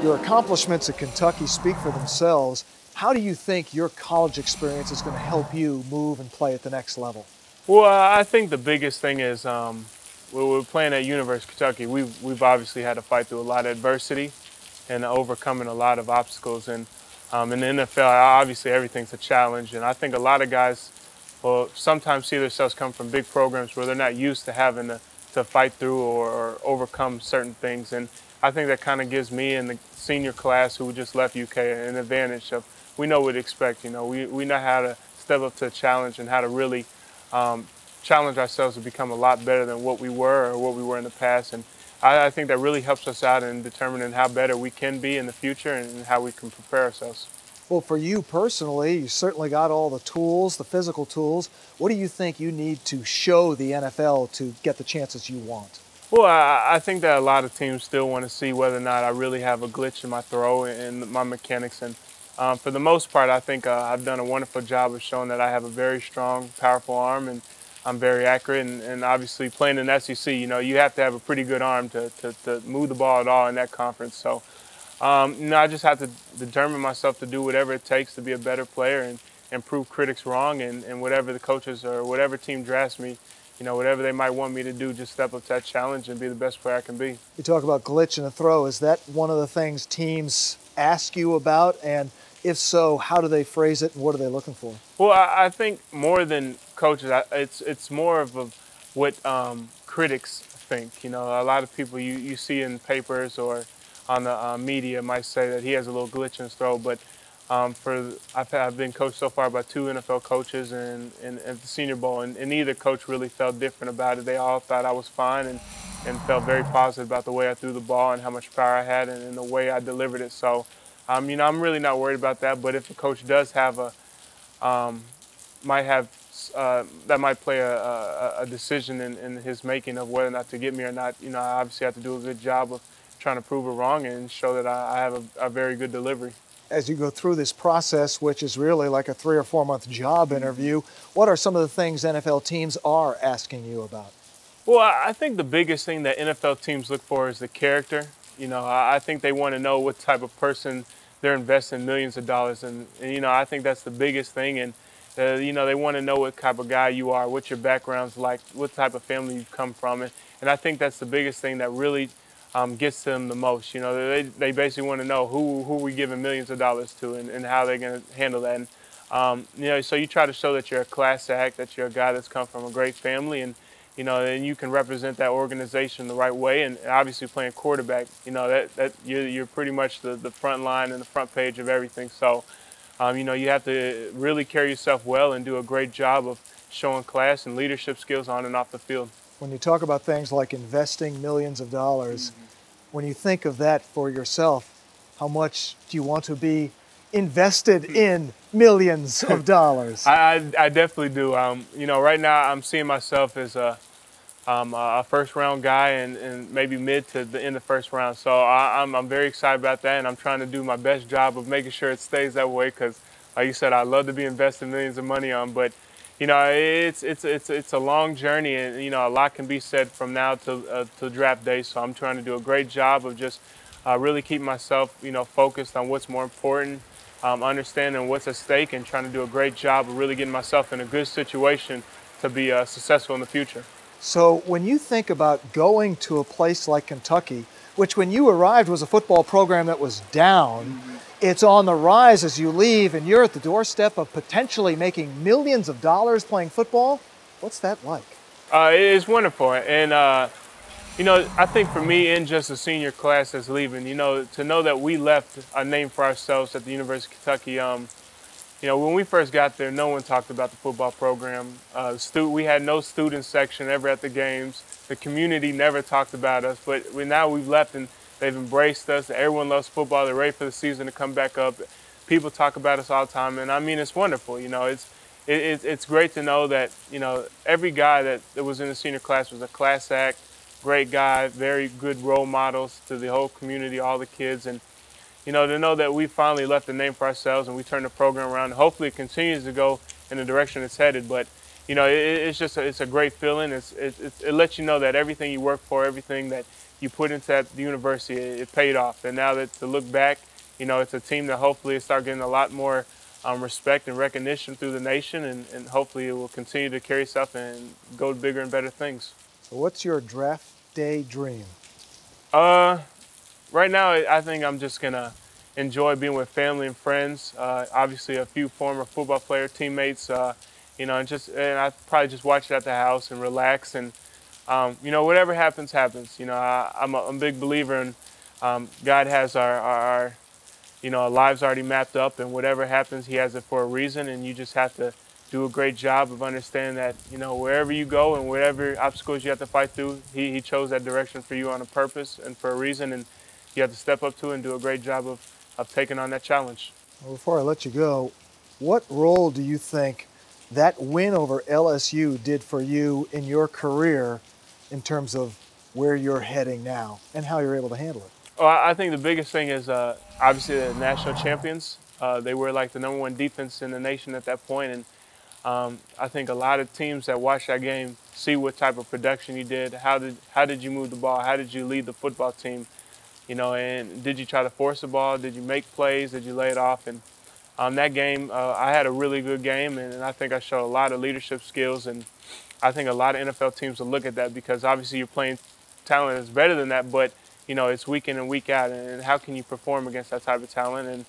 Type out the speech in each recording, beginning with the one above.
Your accomplishments at Kentucky speak for themselves. How do you think your college experience is going to help you move and play at the next level? Well, I think the biggest thing is when we're playing at University of Kentucky, we've obviously had to fight through a lot of adversity and overcoming a lot of obstacles. And in the NFL, obviously everything's a challenge. And I think a lot of guys will sometimes see themselves come from big programs where they're not used to having to fight through or overcome certain things. And I think that kind of gives me and the senior class who just left UK an advantage of we know what to expect. We know how to step up to a challenge and how to really challenge ourselves to become a lot better than what we were or what we were in the past. And I think that really helps us out in determining how better we can be in the future and how we can prepare ourselves. Well, for you personally, you certainly got all the tools, the physical tools. What do you think you need to show the NFL to get the chances you want? Well, I think that a lot of teams still want to see whether or not I really have a glitch in my throw and my mechanics. And for the most part, I think I've done a wonderful job of showing that I have a very strong, powerful arm, and I'm very accurate. And obviously, playing in the SEC, you have to have a pretty good arm to move the ball at all in that conference. So, I just have to determine myself to do whatever it takes to be a better player and prove critics wrong. And whatever the coaches or whatever team drafts me, whatever they might want me to do, just step up to that challenge and be the best player I can be. You talk about glitch in a throw. Is that one of the things teams ask you about? And if so, how do they phrase it and what are they looking for? Well, I think more than coaches, it's more of what critics think. A lot of people you see in papers or on the media might say that he has a little glitch in his throw, but I've been coached so far by 2 NFL coaches and at the Senior Bowl, and neither coach really felt different about it. They all thought I was fine and felt very positive about the way I threw the ball and how much power I had and the way I delivered it. So, I'm really not worried about that. But if a coach does have that might play a decision in his making of whether or not to get me or not, I obviously have to do a good job of trying to prove it wrong and show that I have a very good delivery. As you go through this process, which is really like a 3 or 4 month job interview, what are some of the things NFL teams are asking you about? Well, I think the biggest thing that NFL teams look for is the character. I think they want to know what type of person they're investing millions of dollars in. And I think that's the biggest thing. And, they want to know what type of guy you are, what your background's like, what type of family you come from. And I think that's the biggest thing that really gets them the most. They basically want to know who we giving millions of dollars to and how they're going to handle that. And, so you try to show that you're a class act, that you're a guy that's come from a great family, and you can represent that organization the right way. And obviously playing quarterback, that you're pretty much the front line and the front page of everything. So, you have to really carry yourself well and do a great job of showing class and leadership skills on and off the field. When you talk about things like investing millions of dollars, when you think of that for yourself, how much do you want to be invested in millions of dollars? I definitely do. Right now I'm seeing myself as a first round guy and maybe mid to the end of first round. So I'm very excited about that, and I'm trying to do my best job of making sure it stays that way because, like you said, I love to be investing millions of money on, but it's a long journey, and a lot can be said from now to draft day. So I'm trying to do a great job of just really keeping myself, focused on what's more important, understanding what's at stake, and trying to do a great job of really getting myself in a good situation to be successful in the future. So when you think about going to a place like Kentucky, which when you arrived was a football program that was down, it's on the rise as you leave, and you're at the doorstep of potentially making millions of dollars playing football. What's that like? It's wonderful. And, I think for me and just the senior class that's leaving, to know that we left a name for ourselves at the University of Kentucky. When we first got there, no one talked about the football program. We had no student section ever at the games. The community never talked about us. But now we've left and they've embraced us. Everyone loves football. They're ready for the season to come back up. People talk about us all the time, and I mean, it's wonderful. It's great to know that every guy that was in the senior class was a class act, great guy, very good role models to the whole community, all the kids, and to know that we finally left a name for ourselves and we turned the program around. Hopefully, it continues to go in the direction it's headed. But it's a great feeling. It lets you know that everything you work for, everything that you put into that university, it paid off. And now that to look back, it's a team that hopefully will start getting a lot more respect and recognition through the nation, and hopefully it will continue to carry itself and go bigger and better things. So what's your draft day dream? Right now, I think I'm just gonna enjoy being with family and friends. Obviously, a few former football player teammates. And I probably just watch it at the house and relax. And whatever happens, happens. I'm a big believer in God has our lives already mapped up, and whatever happens, He has it for a reason. And you just have to do a great job of understanding that wherever you go and whatever obstacles you have to fight through, He chose that direction for you on a purpose and for a reason. And you have to step up to it and do a great job of taking on that challenge. Well, before I let you go, what role do you think that win over LSU did for you in your career in terms of where you're heading now and how you're able to handle it? Well, I think the biggest thing is obviously the national champions. They were like the #1 defense in the nation at that point, and I think a lot of teams that watch that game see what type of production you did. How did you move the ball? How did you lead the football team? And did you try to force the ball? Did you make plays? Did you lay it off? And that game, I had a really good game, and I think I showed a lot of leadership skills. And I think a lot of NFL teams will look at that because obviously you're playing talent that's better than that, but it's week in and week out. And how can you perform against that type of talent? And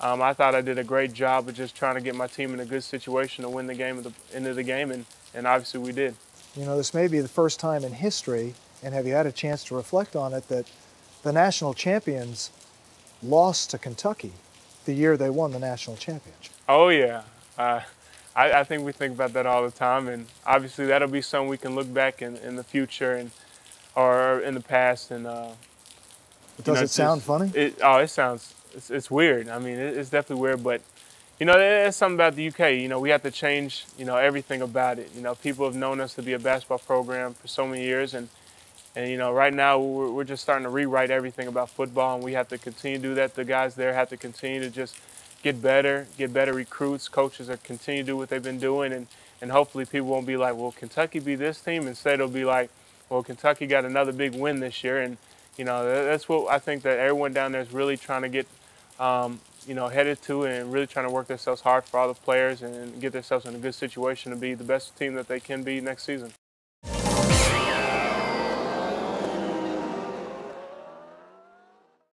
I thought I did a great job of just trying to get my team in a good situation to win the game at the end of the game, and obviously we did. This may be the first time in history, and have you had a chance to reflect on it, that the national champions lost to Kentucky the year they won the national championship? Oh, yeah. I think we think about that all the time, and obviously that'll be something we can look back in the future or in the past. And does it sound funny? It's weird. I mean, it's definitely weird, but there's something about the UK. We have to change everything about it. People have known us to be a basketball program for so many years, and right now we're just starting to rewrite everything about football, and we have to continue to do that. The guys there have to continue to just get better recruits. Coaches are continue to do what they've been doing, and hopefully people won't be like, well, Kentucky beat this team. Instead, it'll be like, well, Kentucky got another big win this year, and that's what I think that everyone down there is really trying to get headed to, and really trying to work themselves hard for all the players and get themselves in a good situation to be the best team that they can be next season.